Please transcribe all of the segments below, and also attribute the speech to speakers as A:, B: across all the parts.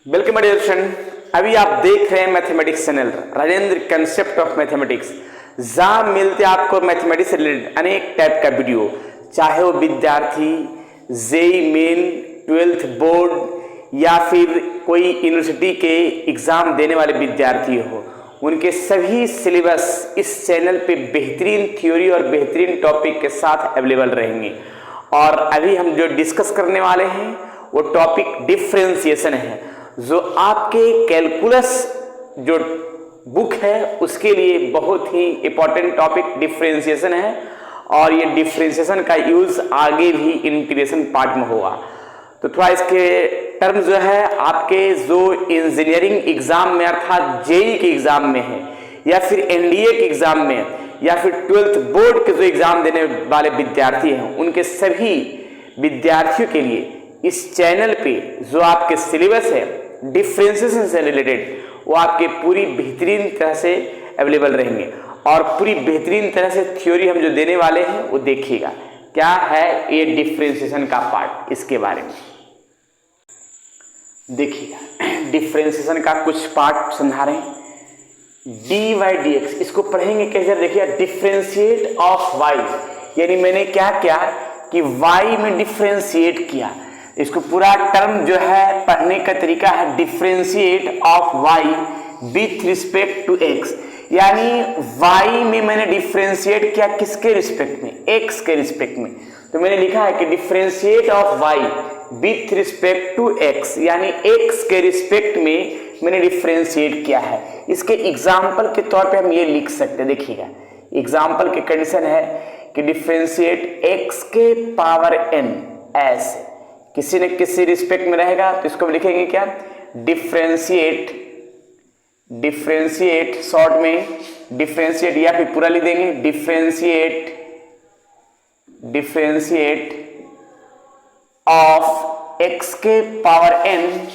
A: Welcome my dear student. अभी आप देख रहे हैं mathematics channel Rajendra concept of mathematics. जहाँ मिलते हैं आपको मैथमेटिक्स से रिलेटेड अनेक टाइप का वीडियो, चाहे वो विद्यार्थी जेई मेन 12th बोर्ड या फिर कोई यूनिवर्सिटी के एग्जाम देने वाले विद्यार्थी हो, उनके सभी सिलेबस इस चैनल पे बेहतरीन थ्योरी और बेहतरीन टॉपिक के साथ अवेलेबल रहेंगे। और अभी हम जो डिस्कस करने वाले हैं वो टॉपिक डिफरेंशिएशन है, जो आपके कैलकुलस जो बुक है उसके लिए बहुत ही इंपॉर्टेंट टॉपिक डिफरेंशिएशन है। और ये डिफरेंशिएशन का यूज आगे भी इंटीग्रेशन पार्ट में होगा। तो थोड़ा इसके टर्म जो है आपके जो इंजीनियरिंग एग्जाम में अर्थात जेई के एग्जाम में है या फिर एनडीए के एग्जाम में या फिर 12th बोर्ड के जो एग्जाम देने वाले विद्यार्थी हैं, उनके सभी विद्यार्थियों के लिए इस चैनल पे जो आपके सिलेबस है डिफरेंशिएशन से रिलेटेड वो आपके पूरी बेहतरीन तरह से अवेलेबल रहेंगे। और पूरी बेहतरीन तरह से थ्योरी हम जो देने वाले हैं वो देखिएगा क्या है ये डिफरेंशिएशन का पार्ट। इसके बारे में देखिएगा, डिफरेंशिएशन का कुछ पार्ट समझा रहे हैं। डी वाई डी एक्स, इसको पढ़ेंगे कैसे? देखिए, डिफरेंशिएट ऑफ वाई, यानी मैंने क्या किया कि वाई में डिफरेंशिएट किया। इसको पूरा टर्म जो है पढ़ने का तरीका है differentiate of y with respect to x, यानी वाई में मैंने डिफरेंशिएट किया किसके रिस्पेक्ट में? एक्स के रिस्पेक्ट में। तो मैंने लिखा है कि differentiate of y with respect to x, यानी एक्स के रिस्पेक्ट में मैंने डिफरेंशिएट किया है। इसके एग्जाम्पल के तौर पे हम ये लिख सकते हैं। देखिएगा, एग्जाम्पल की कंडीशन है कि डिफरेंशिएट एक्स के पावर एन, ऐसे किसी न किसी रिस्पेक्ट में रहेगा तो इसको लिखेंगे क्या? डिफरेंशिएट शॉर्ट में डिफरेंशिएट या फिर पूरा लिख देंगे डिफरेंशिएट ऑफ एक्स के power n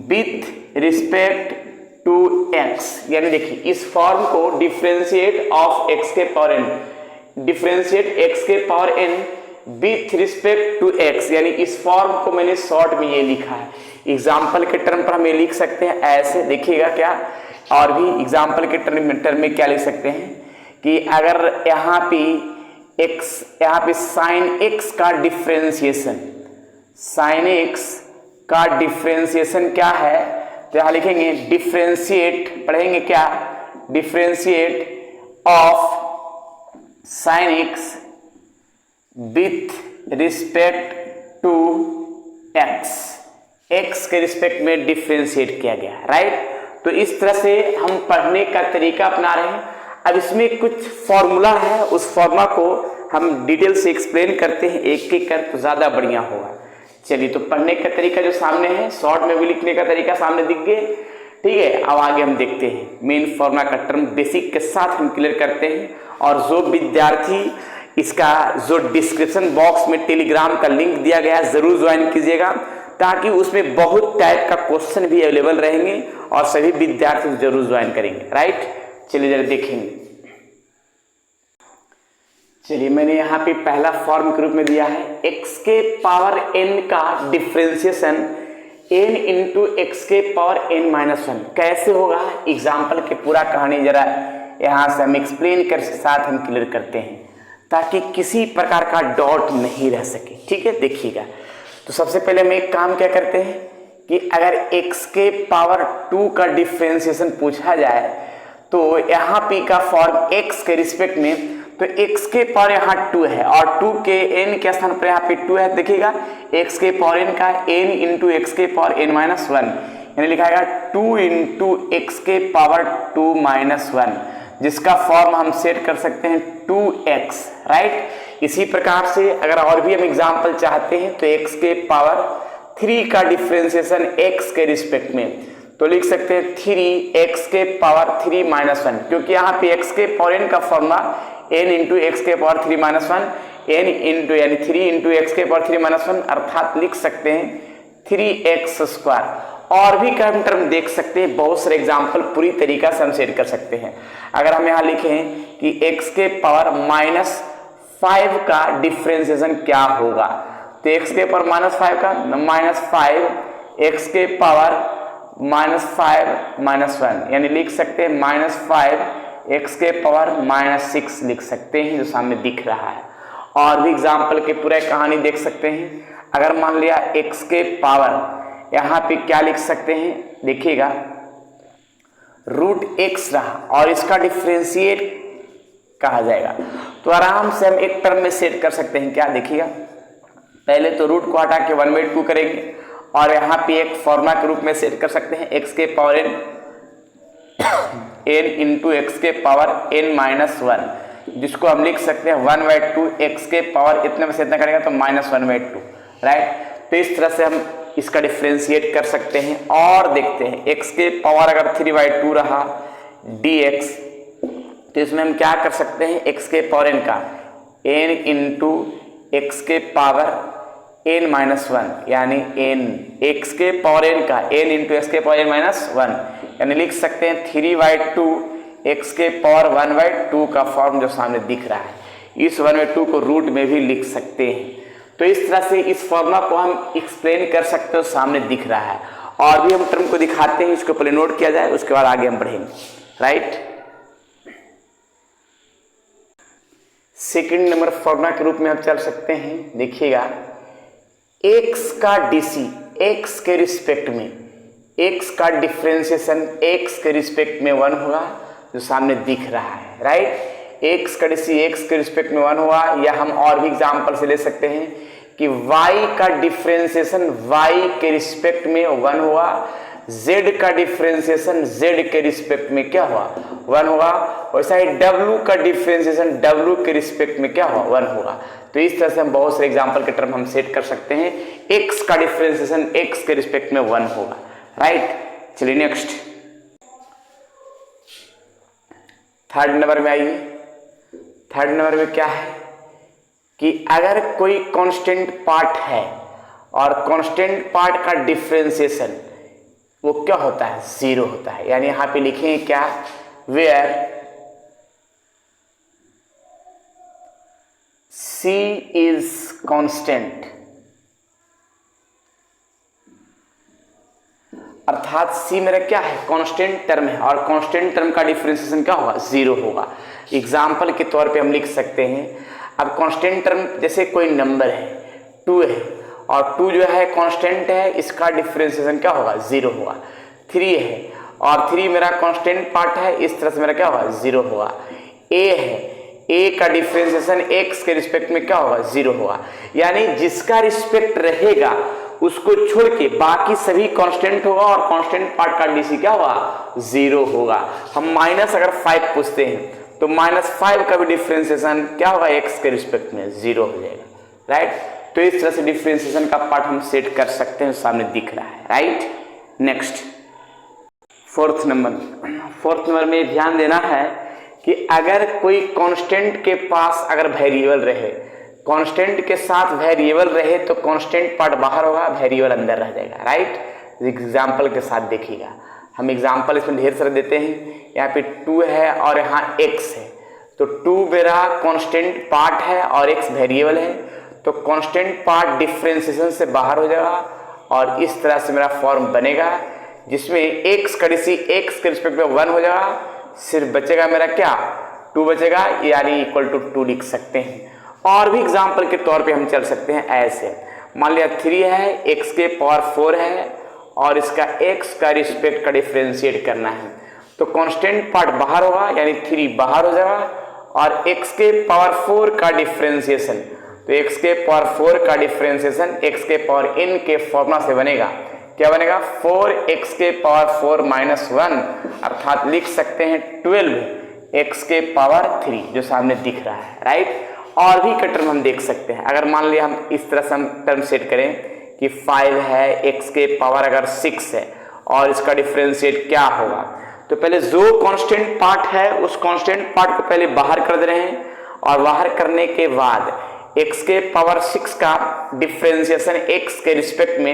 A: with respect to x. यानी देखिए, इस फॉर्म को डिफरेंशिएट ऑफ एक्स के पावर एन, डिफरेंशिएट एक्स के power n with respect to x, यानी इस फॉर्म को मैंने शॉर्ट में ये लिखा है। एग्जाम्पल के टर्म पर हम ये लिख सकते हैं ऐसे, देखिएगा क्या। और भी एग्जाम्पल के टर्म में क्या लिख सकते हैं कि अगर यहाँ पे साइन एक्स का डिफरेंशिएशन, साइन एक्स का डिफरेंशिएशन क्या है? तो यहाँ लिखेंगे डिफरेंशिएट, पढ़ेंगे क्या? Differentiate of sine x with respect to x, x के रिस्पेक्ट में डिफरेंशिएट किया गया, राइट। तो इस तरह से हम पढ़ने का तरीका अपना रहे हैं। अब इसमें कुछ फॉर्मूला है, उस फॉर्मूला को हम डिटेल से एक्सप्लेन करते हैं एक एक कर, तो ज़्यादा बढ़िया होगा। चलिए, तो पढ़ने का तरीका जो सामने है, शॉर्ट में भी लिखने का तरीका सामने दिख गए, ठीक है। अब आगे हम देखते हैं मेन फॉर्मूला का टर्म बेसिक के साथ हम क्लियर करते हैं। और जो विद्यार्थी इसका जो डिस्क्रिप्शन बॉक्स में टेलीग्राम का लिंक दिया गया है जरूर ज्वाइन कीजिएगा, ताकि उसमें बहुत टाइप का क्वेश्चन भी अवेलेबल रहेंगे और सभी विद्यार्थी जरूर ज्वाइन करेंगे, राइट। चलिए जरा देखेंगे। चलिए, मैंने यहाँ पे पहला फॉर्म के रूप में दिया है x के पावर n का डिफरेंशिएशन n इंटू एक्स के पावर n माइनस 1 कैसे होगा? एग्जाम्पल के पूरा कहानी जरा यहाँ से हम एक्सप्लेन कर साथ हम क्लियर करते हैं, ताकि किसी प्रकार का डाउट नहीं रह सके, ठीक है। देखिएगा, तो सबसे पहले हम एक काम क्या करते हैं कि अगर x के पावर 2 का डिफरेंशिएशन पूछा जाए तो यहाँ p का फॉर्म x के रिस्पेक्ट में, तो x के पावर यहाँ 2 है और 2 के n के स्थान पर यहाँ पे 2 है। देखिएगा, x के पावर n का n इंटू एक्स के पावर n माइनस 1, यानी लिखा है 2 इंटू एक्स के पावर 2 माइनस 1, जिसका फॉर्म हम सेट कर सकते हैं 2x, राइट। इसी प्रकार से अगर और भी हम एग्जाम्पल चाहते हैं तो x के पावर 3 का डिफरेंशिएशन x के रिस्पेक्ट में, तो लिख सकते हैं 3x के पावर 3 माइनस 1, क्योंकि यहाँ पे x के पावर n का फॉर्मूला n इंटू एक्स के पावर 3 माइनस 1, n इंटू यानी 3 इंटू एक्स के पावर 3 माइनस 1, अर्थात लिख सकते हैं 3x स्क्वायर। और भी कम टर्म देख सकते हैं, बहुत सारे एग्जाम्पल पूरी तरीका से हम सेट कर सकते हैं। अगर हम यहाँ लिखें कि x के पावर माइनस 5 का डिफरेंशिएशन क्या होगा, तो x के पावर माइनस 5 का माइनस 5 x के पावर -5 -1 यानी लिख सकते हैं -5 x के पावर -6 लिख सकते हैं, जो सामने दिख रहा है। और भी एग्जाम्पल के पूरा कहानी देख सकते हैं। अगर मान लिया x के पावर यहाँ पे क्या लिख सकते हैं, देखिएगा √x रहा और इसका डिफरेंशिएट कहा जाएगा, तो आराम से हम एक टर्म में सेट कर सकते हैं। क्या देखिएगा, पहले तो रूट को हटा के 1/2 करेंगे और यहाँ पे एक फॉर्मूला के रूप में सेट कर सकते हैं x के पावर n इंटू x के पावर n-1, जिसको हम लिख सकते हैं 1/2 x के पावर इतने में से इतना करेंगे तो -1/2, राइट। तो इस तरह से हम इसका डिफरेंशिएट कर सकते हैं। और देखते हैं x के पावर अगर 3/2 रहा dx, तो इसमें हम क्या कर सकते हैं, x के पावर n का n इंटू x के पावर n-1 यानी n, x के पावर n का n इंटू x के पावर n-1 यानी लिख सकते हैं 3/2 x के पावर 1/2 का फॉर्म जो सामने दिख रहा है। इस 1/2 को रूट में भी लिख सकते हैं। तो इस तरह से इस फॉर्मूला को हम एक्सप्लेन कर सकते हो, सामने दिख रहा है। और भी हम टर्म को दिखाते हैं, इसको पहले नोट किया जाए, उसके बाद आगे हम बढ़ेंगे, राइट। सेकंड नंबर फॉर्मूला के रूप में हम चल सकते हैं। देखिएगा x का डीसी x के रिस्पेक्ट में, x का डिफरेंशिएशन x के रिस्पेक्ट में 1 होगा, जो सामने दिख रहा है, राइट। x का डीसी x के रिस्पेक्ट में 1 हुआ, या हम और भी एग्जांपल से ले सकते हैं कि y का डिफरेंशिएशन y के रिस्पेक्ट में 1 हुआ, z का डिफरेंशिएशन z के रिस्पेक्ट में क्या हुआ, 1 हुआ। वैसा ही w का डिफरेंशिएशन w के रिस्पेक्ट में क्या हुआ, 1 होगा। तो इस तरह से हम बहुत सारे एग्जांपल के टर्म हम सेट कर सकते हैं। x का डिफरेंशिएशन x के रिस्पेक्ट में 1 होगा, राइट। चलिए नेक्स्ट थर्ड नंबर में आइए। थर्ड नंबर में क्या है कि अगर कोई कांस्टेंट पार्ट है और कांस्टेंट पार्ट का डिफरेंशिएशन वो क्या होता है, 0 होता है। यानी यहां पे लिखेंगे क्या, वेयर c इज कांस्टेंट, अर्थात c मेरा क्या है, कांस्टेंट टर्म है और कांस्टेंट टर्म का डिफरेंशिएशन क्या होगा, 0 होगा। एग्जाम्पल के तौर पे हम लिख सकते हैं, अब कांस्टेंट टर्म जैसे कोई नंबर है 2 है और 2 जो है कांस्टेंट है, इसका डिफरेंशिएशन क्या होगा, 0 होगा। 3 है और 3 मेरा कांस्टेंट पार्ट है, इस तरह से मेरा क्या होगा, 0 होगा। a है, a का डिफरेंशिएशन x के रिस्पेक्ट में क्या होगा, 0 होगा। यानी जिसका रिस्पेक्ट रहेगा उसको छोड़ के बाकी सभी कांस्टेंट होगा और कांस्टेंट पार्ट का डीसी क्या होगा, 0 होगा। हम माइनस अगर 5 पूछते हैं तो -5 का भी डिफरेंशिएशन क्या होगा, x के रिस्पेक्ट में 0 हो जाएगा, राइट। तो इस तरह से डिफरेंशिएशन का पार्ट हम सेट कर सकते हैं, सामने दिख रहा है, राइट। नेक्स्ट फोर्थ नंबर में ध्यान देना है कि अगर कोई कांस्टेंट के पास अगर वेरिएबल रहे, कांस्टेंट के साथ वेरिएबल रहे तो कांस्टेंट पार्ट बाहर होगा, वेरिएबल अंदर रह जाएगा, राइट। एग्जाम्पल के साथ देखिएगा, हम एग्जाम्पल इसमें ढेर सारे देते हैं। यहाँ पे 2 है और यहाँ x है, तो 2 मेरा कांस्टेंट पार्ट है और x वेरिएबल है, तो कांस्टेंट पार्ट डिफरेंशिएशन से बाहर हो जाएगा और इस तरह से मेरा फॉर्म बनेगा जिसमें x का डीसी x के रिस्पेक्ट में 1 हो जाएगा, सिर्फ बचेगा मेरा क्या, 2 बचेगा, यानी =2 लिख सकते हैं। और भी एग्जाम्पल के तौर पे हम चल सकते हैं ऐसे, मान लिया 3 है, x के पावर 4 है और इसका x का रिस्पेक्ट का डिफरेंशिएट करना है, तो कांस्टेंट पार्ट बाहर होगा यानी 3 बाहर हो जाएगा और x के पावर 4 का डिफरेंशिएशन, तो x के पावर 4 का डिफरेंशिएशन x के पावर n के फॉर्मूला से बनेगा, क्या बनेगा, 4x के पावर 4 -1, अर्थात लिख सकते हैं 12x के पावर 3 जो सामने दिख रहा है, राइट। और भी का टर्म हम देख सकते हैं, अगर मान लिया हम इस तरह से हम टर्म सेट करें कि 5 है, x के पावर अगर 6 है और इसका डिफरेंशिएट क्या होगा, तो पहले जो कांस्टेंट पार्ट है उस कांस्टेंट पार्ट को पहले बाहर कर दे रहे हैं और बाहर करने के बाद x के पावर 6 का डिफरेंशिएशन x के रिस्पेक्ट में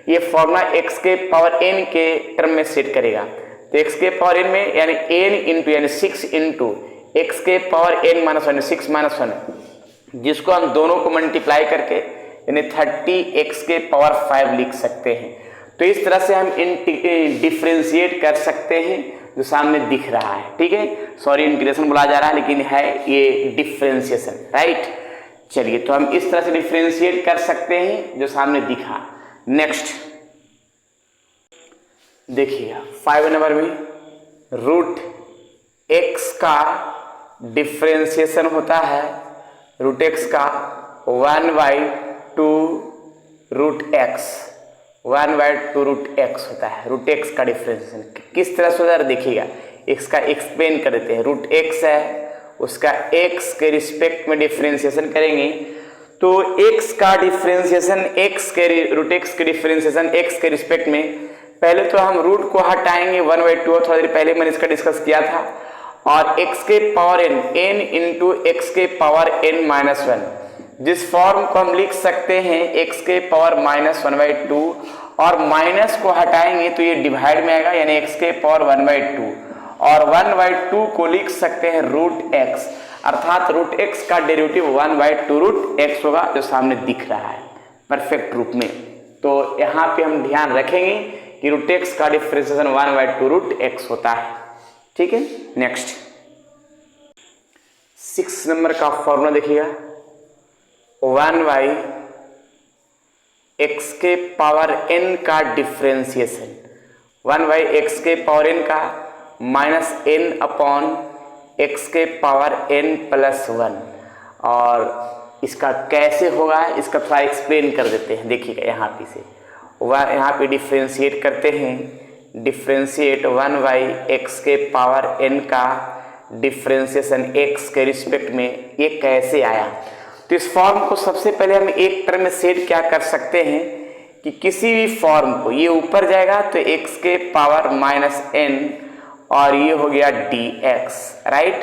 A: ये फॉर्मूला x के पावर n के टर्म में सेट करेगा, तो x के पावर n में यानी n इंटू यानी 6 इंटू x के पावर n-1 6 -1, जिसको हम दोनों को मल्टीप्लाई करके यानी 30x के पावर 5 लिख सकते हैं। तो इस तरह से हम डिफ्रेंशिएट कर सकते हैं जो सामने दिख रहा है, ठीक है। सॉरी इंटीग्रेशन बोला जा रहा है लेकिन है ये डिफ्रेंशिएशन, राइट। चलिए, तो हम इस तरह से डिफ्रेंशिएट कर सकते हैं जो सामने दिखा। नेक्स्ट देखिएगा 5 नंबर में रूट एक्स का डिफ्रेंशिएशन होता है, रूट एक्स का 1/2 रूट एक्स, 1/2 रूट एक्स होता है। रूट एक्स का डिफ्रेंशिएशन किस तरह से होता है देखिएगा, एक्स का एक्सप्लेन कर देते हैं। रूट एक्स है, उसका एक्स के रिस्पेक्ट में डिफ्रेंशिएशन करेंगे तो एक्स का डिफ्रेंशिएशन रूट एक्स के डिफ्रेंशिएशन एक्स के रिस्पेक्ट में, पहले तो हम रूट को हटाएंगे 1/2, थोड़ा देर पहले मैंने इसका डिस्कस किया था, और एक्स के पावर n इंटू एक्स के पावर n-1, जिस फॉर्म को हम लिख सकते हैं एक्स के पावर -1/2, और माइनस को हटाएंगे तो ये डिवाइड में आएगा, यानी एक्स के पावर 1/2, और 1/2 को लिख सकते हैं रूट एक्स, अर्थात रूट एक्स का डेरिवेटिव 1/2 रूट एक्स होगा जो सामने दिख रहा है परफेक्ट रूप में। तो यहाँ पे हम ध्यान रखेंगे कि रूट एक्स का डिफरेंशिएशन 1/2 रूट एक्स होता है, ठीक है। नेक्स्ट 6 नंबर का फॉर्मूला देखिएगा, 1/x के पावर n का डिफरेंशिएशन, 1/x के पावर n का -n/x के पावर n+1, और इसका कैसे होगा इसका थोड़ा एक्सप्लेन कर देते हैं। देखिएगा यहाँ पे डिफ्रेंशिएट करते हैं, डिफ्रेंशिएट 1/x के पावर n का डिफ्रेंशिएशन x के रिस्पेक्ट में, ये कैसे आया। तो इस फॉर्म को सबसे पहले हम एक टर्म में सेट क्या कर सकते हैं कि किसी भी फॉर्म को, ये ऊपर जाएगा तो x के पावर -n और ये हो गया dx, राइट।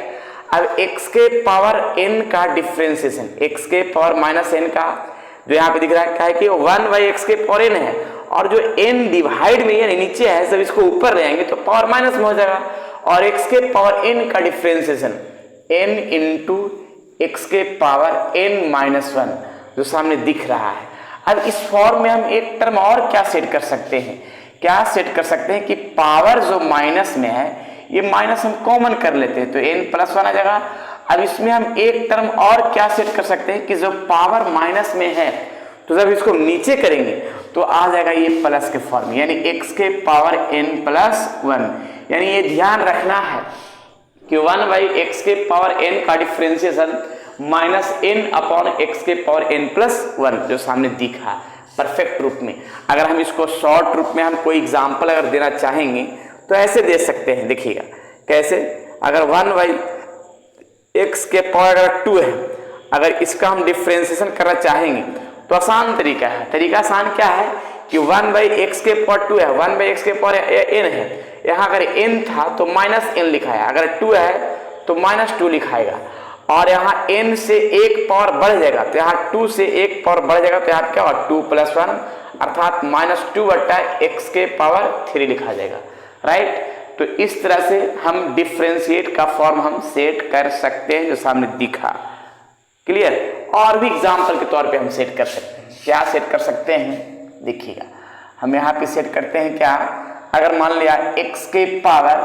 A: अब x के पावर n का डिफ्रेंशिएशन, x के पावर -n का जो यहाँ पे दिख रहा है क्या है कि 1/x के पावर n है, और जो n डिवाइड में यानी नीचे है, सब इसको ऊपर ले आएंगे तो पावर माइनस में हो जाएगा, और x के पावर n का डिफ्रेंशिएशन n इंटू x के पावर n-1 जो सामने दिख रहा है। अब इस फॉर्म में हम एक टर्म और क्या सेट कर सकते हैं, क्या सेट कर सकते हैं कि पावर जो माइनस में है, ये माइनस हम कॉमन कर लेते हैं तो n+1 आ जाएगा। अब इसमें हम एक टर्म और क्या सेट कर सकते हैं कि जो पावर माइनस में है, तो जब इसको नीचे करेंगे तो आ जाएगा ये प्लस के फॉर्म, यानी x के पावर n+1। यानी ये ध्यान रखना है कि 1/x के पावर n का डिफ्रेंशिएशन -n/x के पावर n+1 जो सामने दिखा परफेक्ट रूप में। अगर हम इसको शॉर्ट रूप में हम कोई एग्जांपल अगर देना चाहेंगे तो ऐसे दे सकते हैं। देखिएगा कैसे, अगर 1/x के पावर अगर 2 है, अगर इसका हम डिफ्रेंशिएशन करना चाहेंगे तो आसान तरीका है। तरीका आसान क्या है कि 1/x के पावर 2 है, 1/x के पावर n है, यहाँ अगर n था तो -n लिखा है, अगर 2 है तो -2 लिखाएगा, और यहाँ n से एक पावर बढ़ जाएगा तो यहाँ 2 से एक पावर बढ़ जाएगा तो यहाँ क्या होगा 2+1, अर्थात -2/x के पावर 3 लिखा जाएगा, राइट। तो इस तरह से हम डिफ्रेंशिएट का फॉर्म हम सेट कर सकते हैं जो सामने दिखा, क्लियर। और भी एग्जाम्पल के तौर पे हम सेट कर सकते हैं, क्या सेट कर सकते हैं देखिएगा, हम यहाँ पे सेट करते हैं क्या, अगर मान लिया x के पावर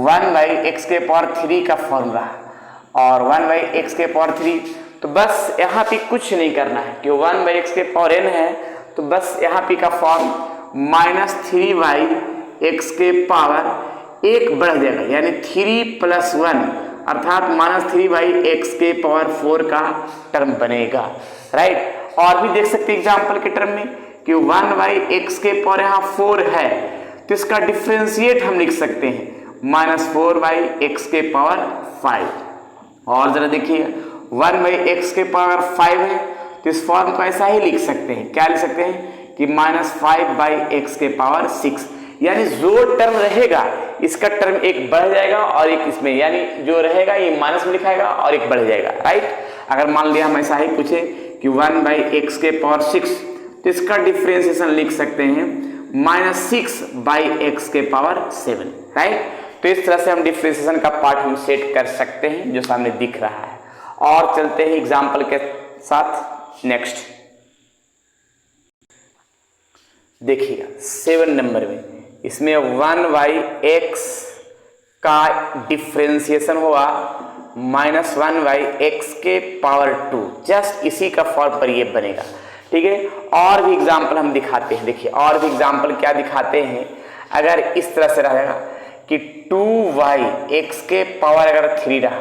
A: 1/x के पावर 3 का फॉर्मूला और 1/x के पावर 3, तो बस यहाँ पे कुछ नहीं करना है कि 1/x के पावर n है, तो बस यहाँ पे का फॉर्म -3/x के पावर 1 बढ़ जाएगा, यानी 3+1, अर्थात -3/x के पावर 4 का टर्म बनेगा, राइट। और भी देख सकते हैं एग्जाम्पल के टर्म में कि 1/x के पावर यहाँ 4 है, तो इसका डिफ्रेंशिएट हम लिख सकते हैं -4/x के पावर 5। और जरा देखिए 1/x के पावर 5 है, तो इस फॉर्म को ऐसा ही लिख सकते हैं, क्या लिख सकते हैं कि -5/x के पावर 6, यानी जो टर्म रहेगा इसका टर्म एक बढ़ जाएगा और एक इसमें, यानी जो रहेगा ये माइनस में लिखाएगा और एक बढ़ जाएगा, राइट। अगर मान लिया हम ऐसा ही पूछे कि 1/x के पावर 6, तो इसका डिफ्रेंशिएशन लिख सकते हैं -6/x के पावर 7, राइट। तो इस तरह से हम डिफ्रेंशिएशन का पार्ट हम सेट कर सकते हैं जो सामने दिख रहा है। और चलते हैं एग्जाम्पल के साथ। नेक्स्ट देखिएगा 7 नंबर में इसमें 1/x का डिफ्रेंसिएशन होगा -1/x²। जस्ट इसी का फॉर्म पर ये बनेगा। ठीक है, और भी एग्जाम्पल हम दिखाते हैं। देखिए और भी एग्जाम्पल क्या दिखाते हैं। अगर इस तरह से रहेगा कि 2y(x⁻³ अगर 3 रहा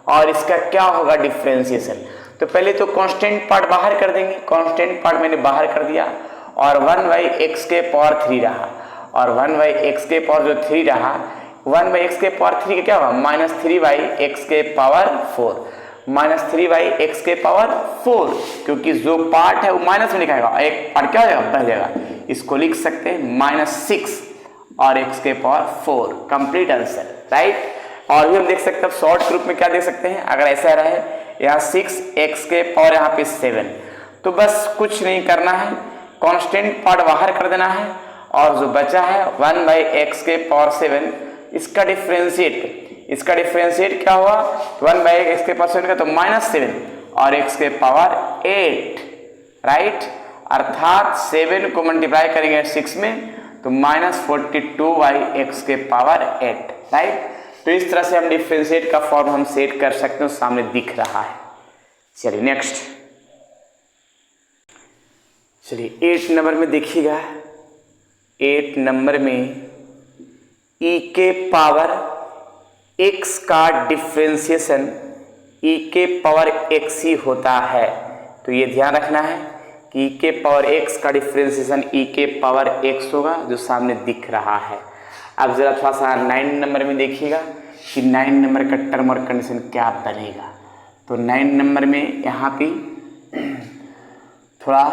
A: और इसका क्या होगा डिफ्रेंसिएशन, तो पहले तो कांस्टेंट पार्ट बाहर कर देंगे। कांस्टेंट पार्ट मैंने बाहर कर दिया और 1/x⁻³ रहा और 1/x⁻³ जो 3 रहा, 1/x⁻³ का क्या होगा -3/x⁻⁴। -3/x⁻⁴, क्योंकि जो पार्ट है वो माइनस में लिखाएगा, एक पार्ट क्या हो जाएगा बढ़ जाएगा। इसको लिख सकते हैं -6 और x⁻⁴। Complete answer, right. और भी हम देख सकते हैं शॉर्ट ग्रुप में क्या देख सकते हैं। अगर ऐसा रहे यहाँ 6x⁻, यहाँ पे 7, तो बस कुछ नहीं करना है, कांस्टेंट पार्ट बाहर कर देना है और जो बचा है 1/x⁻⁷, इसका डिफरेंशिएट क्या हुआ 1/x⁻⁷ का, तो -7 और x⁸, राइट। अर्थात 7 को मल्टीप्लाई करेंगे 6 में तो -42/x⁸, राइट। तो इस तरह से हम डिफरेंशिएट का फॉर्म हम सेट कर सकते हैं, सामने दिख रहा है। चलिए नेक्स्ट, चलिए 8 नंबर में देखिएगा। 8 नंबर में e⁻x का डिफरेंशिएशन e⁻x ही होता है। तो ये ध्यान रखना है कि e⁻x का डिफरेंशिएशन e⁻x होगा, जो सामने दिख रहा है। अब जरा थोड़ा सा 9 नंबर में देखिएगा कि 9 नंबर का टर्म और कंडीशन क्या बनेगा। तो 9 नंबर में यहाँ पे थोड़ा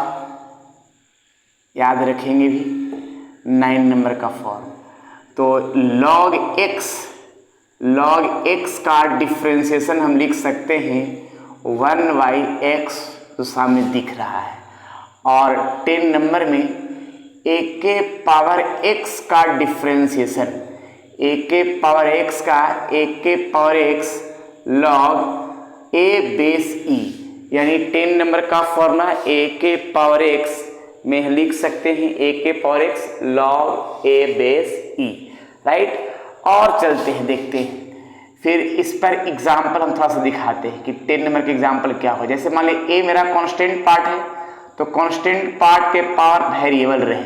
A: याद रखेंगे भी 9 नंबर का फॉर्म। तो log x का डिफरेंशिएशन हम लिख सकते हैं 1/x, जो सामने दिख रहा है। और 10 नंबर में a⁻x का डिफरेंशिएशन a⁻x log a⁻e, यानी 10 नंबर का फॉर्मूला a⁻x में लिख सकते हैं a⁻x log a⁻e, राइट। और चलते हैं, देखते हैं फिर इस पर एग्जाम्पल हम थोड़ा सा दिखाते हैं कि 10 नंबर के एग्जाम्पल क्या हो। जैसे मान लीजिए a मेरा कांस्टेंट पार्ट है, तो कांस्टेंट पार्ट के पावर वेरिएबल रहे,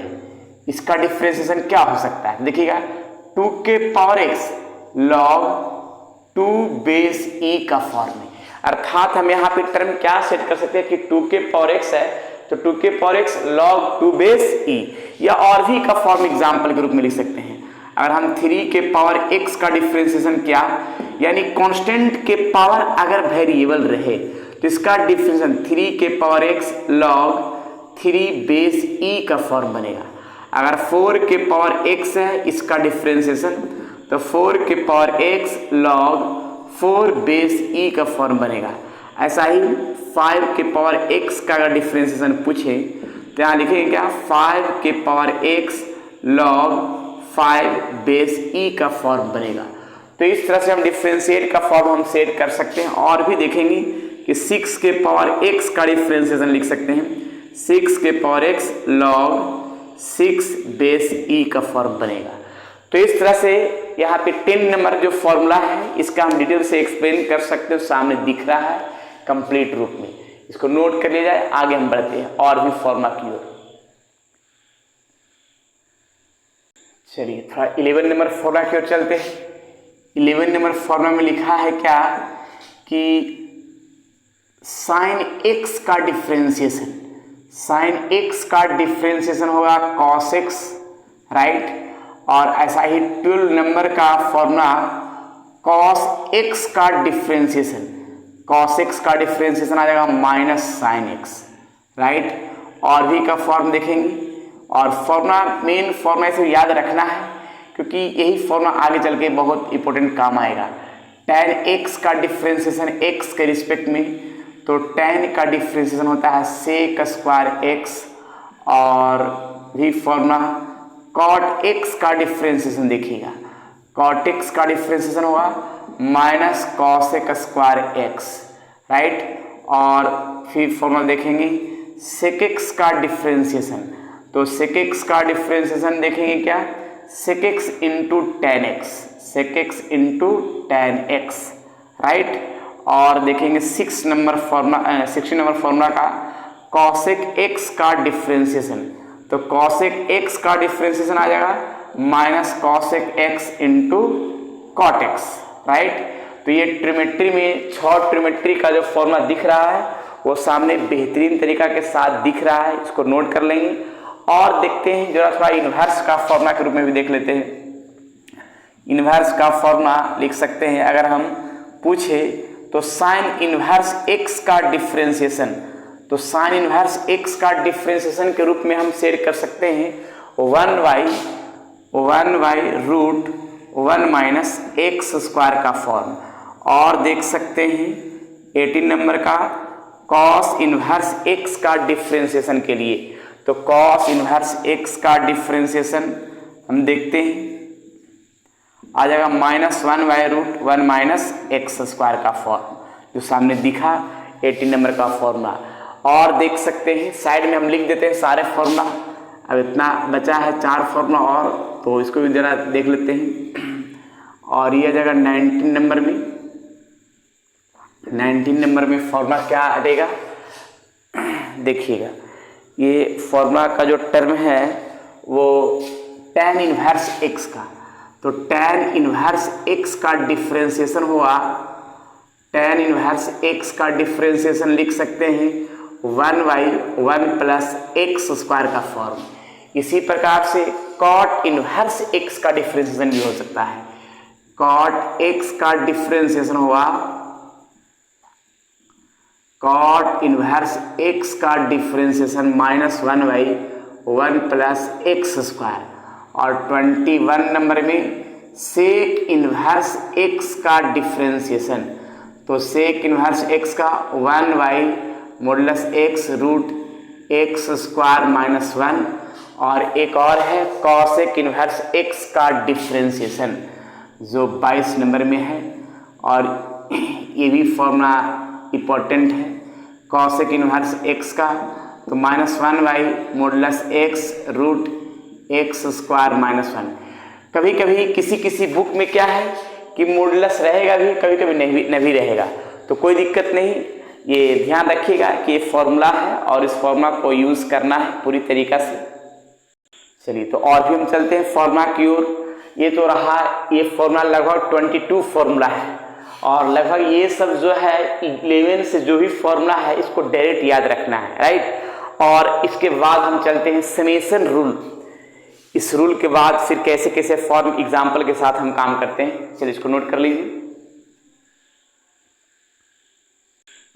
A: इसका डिफरेंशिएशन क्या हो सकता है। देखिएगा 2⁻x log 2⁻e का फॉर्म है। अर्थात हम यहाँ पे टर्म क्या सेट कर सकते हैं कि 2⁻x है तो 2⁻x log 2⁻e, या और भी का फॉर्म एग्जाम्पल के रूप में लिख सकते हैं। अगर हम 3⁻x का डिफरेंशिएशन किया, यानी कांस्टेंट के पावर अगर वेरिएबल रहे तो इसका डिफरेंशिएशन 3⁻x log 3⁻e का फॉर्म बनेगा। अगर 4⁻x है इसका डिफरेंशिएशन, तो 4⁻x log 4⁻e का फॉर्म बनेगा। ऐसा ही 5⁻x का अगर डिफरेंशिएशन पूछे तो यहाँ लिखेंगे क्या 5⁻x log 5⁻e का फॉर्म बनेगा। तो इस तरह से हम डिफरेंशिएट का फॉर्म हम सेट कर सकते हैं। और भी देखेंगे कि 6⁻x का डिफरेंशिएशन लिख सकते हैं 6⁻x log 6⁻e का फॉर्म बनेगा। तो इस तरह से यहाँ पे 10 नंबर जो फॉर्मूला है इसका हम डिटेल से एक्सप्लेन कर सकते हैं, सामने दिख रहा है कंप्लीट रूप में। इसको नोट कर लिया जाए, आगे हम बढ़ते हैं और भी फॉर्मूला की ओर। चलिए थोड़ा 11 नंबर फॉर्मूला की ओर चलते हैं। 11 नंबर फॉर्मूला में लिखा है क्या कि sin x का डिफरेंशिएशन होगा cos x, राइट। और ऐसा ही 12 नंबर का फॉर्मूला cos x का डिफरेंशिएशन आ जाएगा -sin x, राइट। और भी का फॉर्म देखेंगे और फॉर्मूला मेन फॉर्मूला से याद रखना है क्योंकि यही फॉर्मूला आगे चल के बहुत इंपॉर्टेंट काम आएगा। tan x का डिफरेंशिएशन x के रिस्पेक्ट में, तो tan का डिफरेंशिएशन होता है sec² x। और भी फॉर्मूला cot x का डिफरेंशिएशन देखिएगा, cot x का डिफरेंशिएशन होगा -cosec² x, राइट। और फिर फॉर्मूला देखेंगे sec x का डिफरेंशिएशन, तो sec x का डिफ्रेंसिएशन देखेंगे क्या, sec x into ten x, sec x into ten x, right. और देखेंगे 16 नंबर फॉर्मूला का cosec x का डिफ्रेंसिएशन, तो cosec x का डिफ्रेंसिएशन आ जाएगा minus cosec x into cot x, right. तो ये ट्रिमेट्री में 6 ट्रिमेट्री का जो फॉर्मूला दिख रहा है वो सामने बेहतरीन तरीका के साथ दिख रहा है, इसको नोट कर लेंगे। और देखते हैं जरा थोड़ा इन्वर्स का फॉर्मूला के रूप में भी देख लेते हैं। इन्वर्स का फॉर्मूला लिख सकते हैं, अगर हम पूछे तो साइन इन्वर्स x का डिफ्रेंसिएशन, तो साइन इन्वर्स x का डिफ्रेंसिएशन के रूप में हम सेट कर सकते हैं 1 by root 1 minus x square का फॉर्म। और देख सकते हैं 18 नंबर का कॉस इन्वर्स x का डिफ्रेंसिएशन के लिए, तो कॉस इन्वर्स x का डिफ्रेंसिएशन हम देखते हैं आ जाएगा -1 by root 1 minus x square का फॉर्म, जो सामने दिखा 18 नंबर का फॉर्मूला। और देख सकते हैं साइड में हम लिख देते हैं सारे फॉर्मूला, अब इतना बचा है 4 फॉर्मूला और, तो इसको भी जरा देख लेते हैं। और ये आ जाएगा 19 नंबर में, 19 नंबर में फॉर्मूला क्या आएगा देखिएगा, ये फॉर्मूला का जो टर्म है वो tan इन्वर्स x का, तो tan इन्वर्स x का डिफ्रेंसिएशन हुआ, tan इन्वर्स x का डिफ्रेंसिएशन लिख सकते हैं 1 बाई 1 प्लस एक्स स्क्वायर का फॉर्म। इसी प्रकार से cot इन्वर्स x का डिफ्रेंसिएशन भी हो सकता है, cot x का डिफ्रेंसिएशन हुआ cot इन्वर्स x का differentiation -1 by 1 plus x square. और 21 नंबर में सेक इन्वर्स x का डिफ्रेंसिएशन, तो सेक इन्वर्स x का 1 by modulus x root x square -1। और एक और है कॉसेक इन्वर्स x का डिफ्रेंसिएशन जो 22 नंबर में है, और ये भी फॉर्मूला इम्पोर्टेंट है कॉसेक इन्वर्स x का, तो -1 by modulus x root x square -1। कभी कभी किसी बुक में क्या है कि मॉडुलस रहेगा भी, कभी कभी नहीं भी रहेगा, तो कोई दिक्कत नहीं, ये ध्यान रखिएगा कि ये फॉर्मूला है और इस फॉर्मूला को यूज़ करना है पूरी तरीका से। चलिए तो और भी हम चलते हैं फॉर्मूला की ओर। ये तो रहा, ये फॉर्मूला लगभग 22 फॉर्मूला है, और लगभग ये सब जो है 11 से जो भी फॉर्मूला है इसको डायरेक्ट याद रखना है, राइट। और इसके बाद हम चलते हैं समेशन रूल। इस रूल के बाद फिर कैसे कैसे फॉर्म एग्जाम्पल के साथ हम काम करते हैं, चलिए इसको नोट कर लीजिए।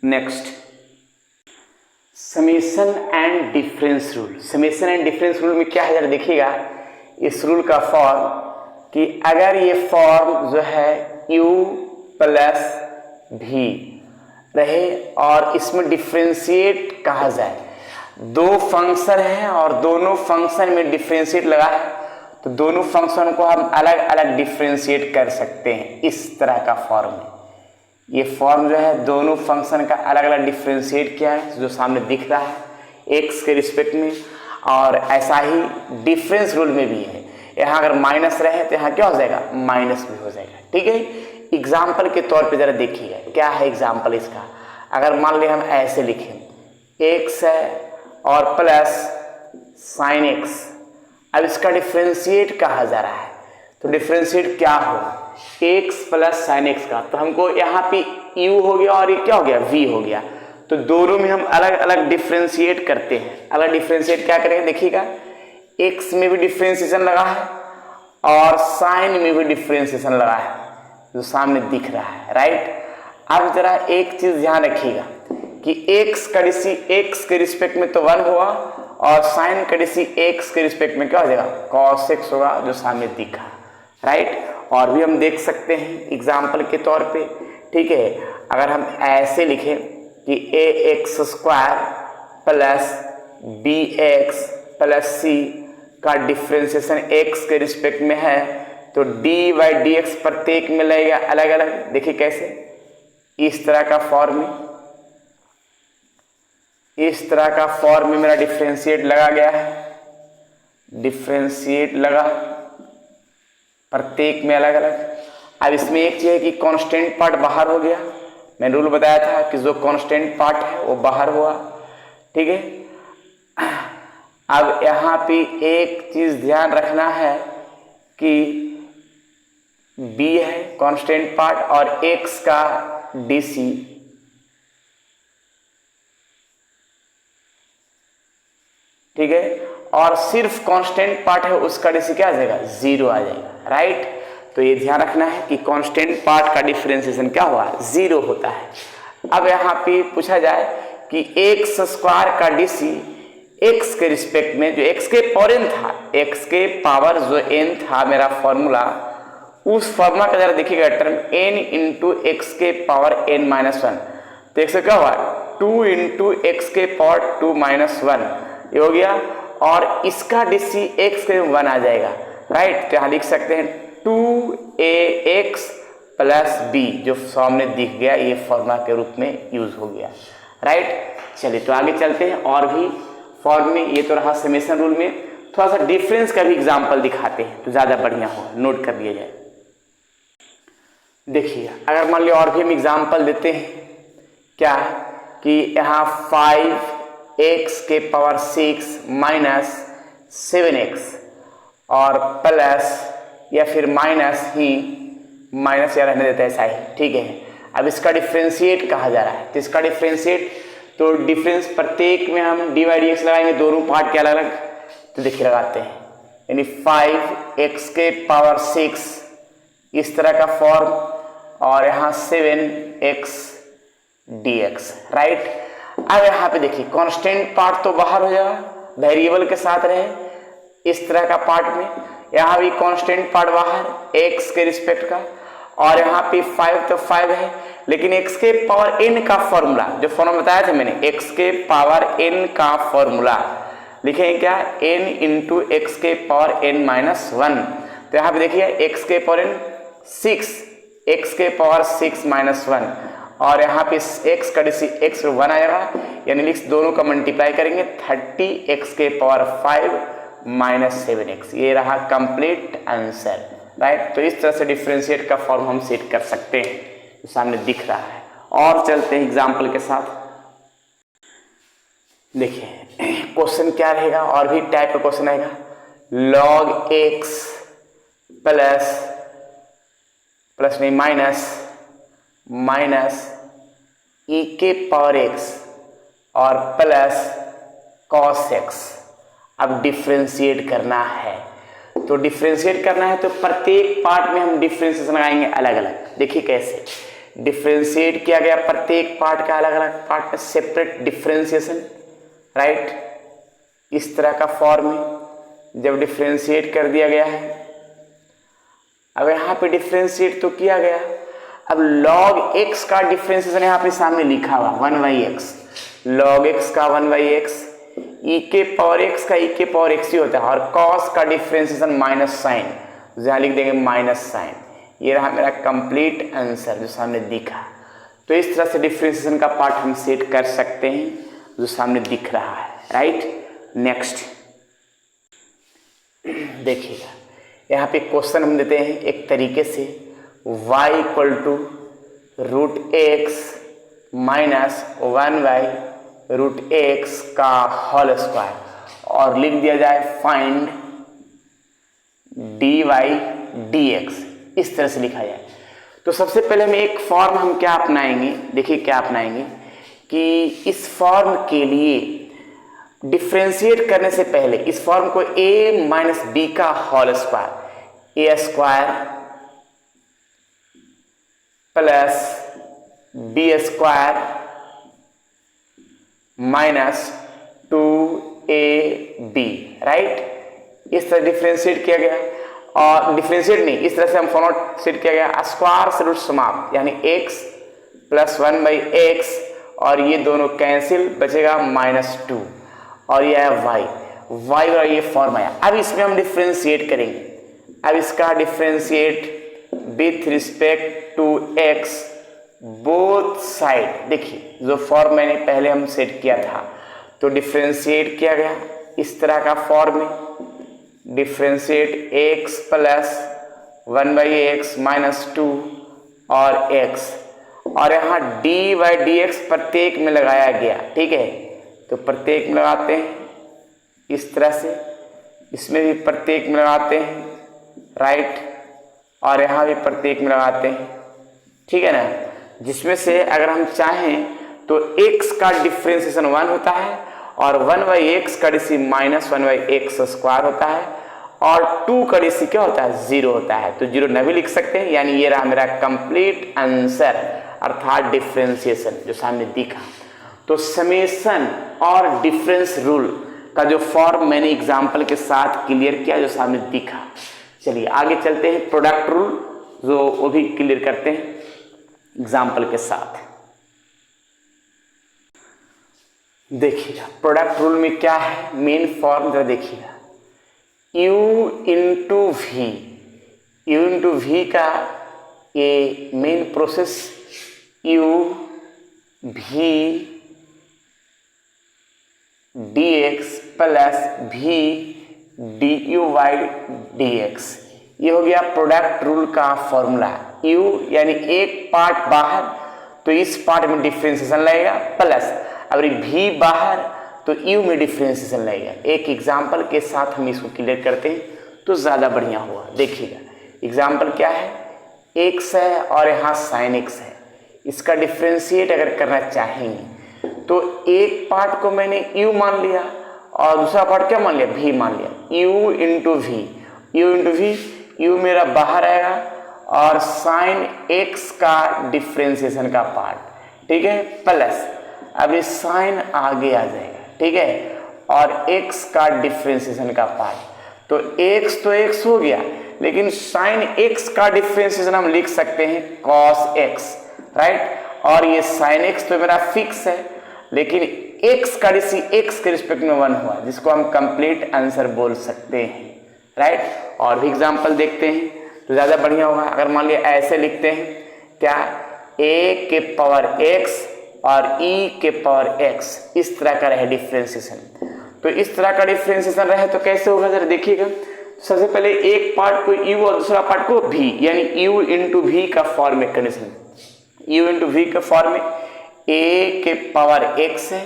A: Next, summation and difference rule. Summation and difference rule में क्या है जरा देखिएगा, इस रूल का फॉर्म कि अगर ये फॉर्म जो है u प्लस v रहे और इसमें डिफ्रेंशिएट कहा जाए, दो फंक्शन हैं और दोनों फंक्शन में डिफ्रेंशिएट लगा है, तो दोनों फंक्शन को हम अलग अलग डिफ्रेंशिएट कर सकते हैं। इस तरह का फॉर्म है, ये फॉर्म जो है दोनों फंक्शन का अलग अलग डिफ्रेंशिएट किया है जो सामने दिख रहा है x के रिस्पेक्ट में, और ऐसा ही डिफरेंस रूल में भी है। यहाँ अगर माइनस रहे तो यहाँ क्या हो जाएगा, माइनस भी हो जाएगा, ठीक है। एग्जाम्पल के तौर पे जरा देखिएगा क्या है एग्जाम्पल इसका। अगर मान लिया हम ऐसे लिखें x है और प्लस साइन x, अब इसका डिफ्रेंशिएट कहा जा रहा है, तो डिफ्रेंशिएट क्या होगा, x प्लस साइन x का, तो हमको यहाँ पे u हो गया और ये क्या हो गया, v हो गया, तो दोनों में हम अलग अलग डिफ्रेंशिएट करते हैं। अलग डिफ्रेंशिएट क्या करेंगे देखिएगा, x में भी डिफ्रेंशिएशन लगा है और साइन में भी डिफ्रेंशिएशन लगा है जो सामने दिख रहा है, राइट। अब जरा एक चीज ध्यान रखिएगा कि x कड़ीसी x के रिस्पेक्ट में तो 1 हुआ और साइन कड़ीसी x के रिस्पेक्ट में क्या हो जाएगा, cos x होगा जो सामने दिखा, राइट। और भी हम देख सकते हैं एग्जाम्पल के तौर पे, ठीक है। अगर हम ऐसे लिखें कि ax square plus bx plus c का डिफ्रेंशिएशन x के रिस्पेक्ट में है, तो dy dx प्रत्येक में लगेगा अलग अलग। देखिए कैसे, इस तरह का फॉर्म में, इस तरह का फॉर्म में मेरा डिफ्रेंशिएट लगा गया है, डिफ्रेंशिएट लगा, प्रत्येक में अलग अलग। अब इसमें एक चीज़ है कि कांस्टेंट पार्ट बाहर हो गया, मैंने रूल बताया था कि जो कांस्टेंट पार्ट है वो बाहर हुआ, ठीक है। अब यहाँ पे एक चीज़ ध्यान रखना है कि b है कांस्टेंट पार्ट और x का dc, ठीक है, और सिर्फ कांस्टेंट पार्ट है उसका dc क्या आ जाएगा, 0 आ जाएगा, राइट। तो ये ध्यान रखना है कि कांस्टेंट पार्ट का डिफरेंशिएशन क्या हुआ, 0 होता है। अब यहाँ पे पूछा जाए कि x स्क्वायर का dc x के रिस्पेक्ट में, जो x के पावर n था, x के पावर जो n था मेरा फॉर्मूला, उस फॉर्मूला का जरा देखिएगा टर्म n इंटू एक्स के पावर n माइनस 1, तो x क्या हुआ 2 इंटू एक्स के पावर 2 माइनस 1, ये हो गया, और इसका dc x के 1 आ जाएगा, राइट। तो यहाँ लिख सकते हैं 2ax प्लस b, जो सामने दिख गया, ये फॉर्मूला के रूप में यूज हो गया, राइट। चलिए तो आगे चलते हैं और भी फॉर्म में। ये तो रहा समेशन रूल में, थोड़ा सा डिफरेंस का भी एग्जांपल दिखाते हैं तो ज़्यादा बढ़िया होगा, नोट कर लिया जाए। देखिए अगर मान लिया और भी हम एग्जांपल देते हैं, क्या कि यहाँ 5x के पावर 6 माइनस 7x और प्लस या फिर माइनस ही, माइनस या रहने देता है ऐसा ही, ठीक है। अब इसका डिफ्रेंशिएट कहा जा रहा है, तो इसका डिफ्रेंशिएट, तो डिफरेंस प्रत्येक में हम dy dx लगाएंगे, दोनों पार्ट के अलग अलग, तो देखिए लगाते हैं, यानी 5x के पावर 6 इस तरह का फॉर्म, और यहाँ 7x dx, राइट। अब यहाँ पे देखिए कांस्टेंट पार्ट तो बाहर हो जाएगा, वेरिएबल के साथ रहे इस तरह का पार्ट में, यहाँ भी कांस्टेंट पार्ट बाहर x के रिस्पेक्ट का, और यहाँ पे 5 तो 5 है, लेकिन x के पावर n का फॉर्मूला, जो फॉर्मूला बताया था मैंने, x के पावर n का फॉर्मूला लिखेंगे क्या, n इंटू एक्स के पावर n माइनस 1। तो यहाँ पे देखिए x के पावर n 6, x के पावर 6 माइनस 1, और यहाँ पे x का डिसी x 1 आएगा, यानी दोनों का मल्टीप्लाई करेंगे 30x के पावर 5 माइनस 7x, ये रहा कंप्लीट आंसर, राइट। तो इस तरह से डिफरेंशिएट का फॉर्म हम सेट कर सकते हैं, तो सामने दिख रहा है। और चलते हैं एग्जाम्पल के साथ। देखिए क्वेश्चन क्या रहेगा, और भी टाइप का क्वेश्चन आएगा, log x प्लस नहीं माइनस e के पावर x और प्लस cos x। अब डिफरेंशिएट करना है, तो डिफरेंशिएट करना है तो प्रत्येक पार्ट में हम डिफरेंशिएशन लगाएंगे अलग अलग। देखिए कैसे डिफरेंशिएट किया गया, प्रत्येक पार्ट का अलग अलग पार्ट में सेपरेट डिफरेंशिएशन, राइट। इस तरह का फॉर्म में जब डिफरेंशिएट कर दिया गया है, अब यहाँ पे डिफरेंशिएट तो किया गया, अब log x का डिफरेंशिएशन यहाँ पे सामने लिखा हुआ 1/x, log x का 1/x, e के पावर x का e के पावर x ही होता है, और cos का डिफरेंशिएशन माइनस साइन, जहाँ लिख देंगे माइनस साइन। ये रहा मेरा कंप्लीट आंसर जो सामने दिखा। तो इस तरह से डिफरेंशिएशन का पार्ट हम सेट कर सकते हैं जो सामने दिख रहा है, राइट। नेक्स्ट देखिएगा, यहाँ पे क्वेश्चन हम देते हैं एक तरीके से, y equal to √x minus 1/√x का होल स्क्वायर, और लिख दिया जाए फाइंड dy dx, इस तरह से लिखा जाए। तो सबसे पहले हम एक फॉर्म हम क्या अपनाएंगे, देखिए क्या अपनाएंगे कि इस फॉर्म के लिए डिफरेंशिएट करने से पहले इस फॉर्म को a माइनस बी का whole square, A square plus B square minus 2ab, right. इस तरह डिफरेंशिएट किया गया, और डिफरेंशिएट नहीं, इस तरह से हम फॉर्मूला सेट किया गया, स्क्वायर से रूट समाप्त, यानी x प्लस 1/x, और ये दोनों कैंसिल, बचेगा -2, और यह है y और ये फॉर्म आया। अब इसमें हम डिफरेंशिएट करेंगे, अब इसका differentiate with respect to x both side. देखिए जो फॉर्म मैंने पहले हम सेट किया था, तो डिफरेंशिएट किया गया इस तरह का फॉर्म में, differentiate x plus 1/x minus 2 और x, और यहाँ d/dx प्रत्येक में लगाया गया, ठीक है। तो प्रत्येक में लगाते हैं इस तरह से, इसमें भी प्रत्येक में लगाते हैं, राइट, और यहाँ भी प्रत्येक में लगाते हैं, ठीक है ना। जिसमें से अगर हम चाहें तो x का डिफ्रेंशिएशन 1 होता है और 1/x का डिसी माइनस 1/x स्क्वायर होता है और 2 का डिसी क्या होता है, 0 होता है। तो 0 न भी लिख सकते हैं, यानी ये रहा मेरा कंप्लीट आंसर, अर्थात डिफ्रेंशिएशन जो सामने दिखा। तो समेशन और डिफरेंस रूल का जो फॉर्म मैंने एग्जाम्पल के साथ क्लियर किया, जो सामने दिखा। चलिए आगे चलते हैं, प्रोडक्ट रूल जो वो भी क्लियर करते हैं एग्जाम्पल के साथ। देखिएगा प्रोडक्ट रूल में क्या है, मेन फॉर्म जरा देखिएगा, u into v, u into v का ये main process u v dx plus v du/dx, ये हो गया प्रोडक्ट रूल का फॉर्मूला। u यानी एक पार्ट बाहर तो इस पार्ट में डिफ्रेंशिएशन लगेगा, प्लस अगर v बाहर तो u में डिफ्रेंशिएशन लगेगा। एक एग्जाम्पल के साथ हम इसको क्लियर करते हैं तो ज़्यादा बढ़िया होगा। देखिएगा एग्जाम्पल क्या है, x है और यहाँ sin x है, इसका डिफ्रेंशिएट अगर करना चाहेंगे तो एक पार्ट को मैंने u मान लिया और दूसरा पार्ट क्या मान लिया, v मान लिया, u into v, u into v, u मेरा बाहर आएगा और sin x का डिफ्रेंशिएशन का पार्ट, ठीक है, प्लस अब ये साइन आगे आ जाएगा, ठीक है, और x का डिफ्रेंशिएशन का पार्ट। तो x हो गया, लेकिन साइन x का डिफ्रेंशिएशन हम लिख सकते हैं cos x, राइट, और ये साइन x तो मेरा फिक्स है, लेकिन x का डिसी x के रिस्पेक्ट में 1 हुआ, जिसको हम कंप्लीट आंसर बोल सकते हैं, राइट। और भी एग्जाम्पल देखते हैं तो ज़्यादा बढ़िया होगा। अगर मान लिया ऐसे लिखते हैं क्या, a के पावर x और e के पावर x, इस तरह का रहे डिफ्रेंशिएशन, तो इस तरह का डिफ्रेंशिएशन रहे तो कैसे होगा जरा देखिएगा। सबसे पहले एक पार्ट को u और दूसरा पार्ट को v, यानी u इंटू वी का फॉर्म में कंडीशन, u इंटू वी के फॉर्म में a के पावर x है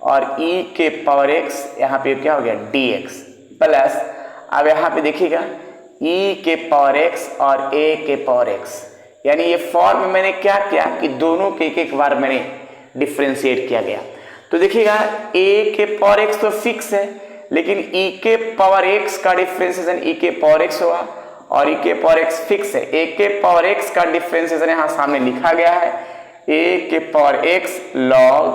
A: और e के पावर x, यहाँ पे क्या हो गया dx, प्लस अब यहाँ पे देखिएगा e के पावर x और a के पावर x, यानी ये फॉर्म मैंने क्या किया कि दोनों के एक बार मैंने डिफ्रेंशिएट किया गया। तो देखिएगा a के पावर x तो फिक्स है, लेकिन e के पावर x का डिफ्रेंशिएशन e के पावर x होगा और e के पावर x फिक्स है। a के पावर x का डिफ्रेंशिएशन यहाँ सामने लिखा गया है, a के power x log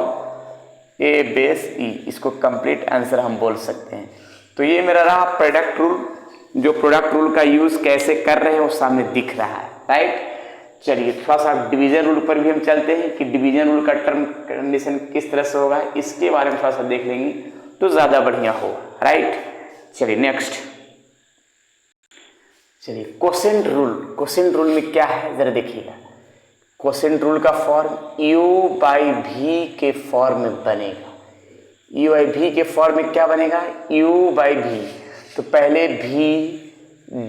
A: a base e, इसको कंप्लीट आंसर हम बोल सकते हैं। तो ये मेरा रहा प्रोडक्ट रूल, जो प्रोडक्ट रूल का यूज कैसे कर रहे हैं वो सामने दिख रहा है, राइट। चलिए थोड़ा सा डिवीजन रूल पर भी हम चलते हैं कि डिवीजन रूल का टर्म कंडीशन किस तरह से होगा, इसके बारे में थोड़ा सा देख लेंगे तो ज़्यादा बढ़िया होगा, राइट। चलिए नेक्स्ट, चलिए क्वोशेंट रूल। क्वोशेंट रूल में क्या है जरा देखिएगा। क्वोशेंट रूल का फॉर्म u/v के फॉर्म में बनेगा। u/v के फॉर्म में क्या बनेगा, u/v, तो पहले v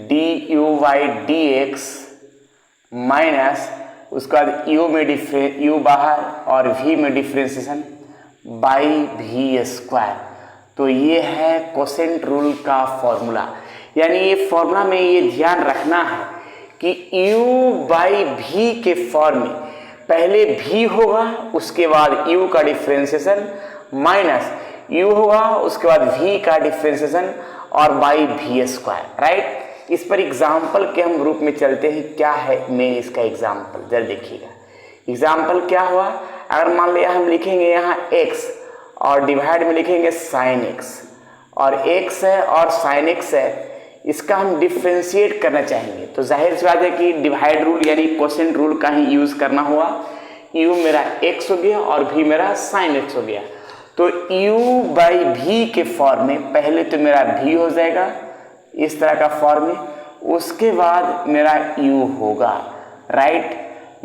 A: du/dx माइनस उसके बाद u बाहर और v में डिफ्रेंशिएशन बाई v स्क्वायर। तो ये है क्वोशेंट रूल का फॉर्मूला। यानी ये फॉर्मूला में ये ध्यान रखना है कि u/v के फॉर्म में पहले v होगा, उसके बाद u का डिफ्रेंशिएशन माइनस u होगा, उसके बाद v का डिफ्रेंशिएशन और बाई v स्क्वायर, राइट। इस पर एग्जाम्पल के हम रूप में चलते हैं। क्या है मेन इसका एग्जाम्पल जरा देखिएगा। एग्जाम्पल क्या हुआ, अगर मान लिया हम लिखेंगे यहाँ x और डिवाइड में लिखेंगे sin x, और x है और sin x है, इसका हम डिफ्रेंशिएट करना चाहेंगे तो जाहिर सी बात है कि डिवाइड रूल यानी क्वोशेंट रूल का ही यूज करना हुआ। u मेरा x हो गया और v मेरा sin x हो गया। तो u/v के फॉर्म में पहले तो मेरा v हो जाएगा इस तरह का फॉर्म में, उसके बाद मेरा u होगा, राइट,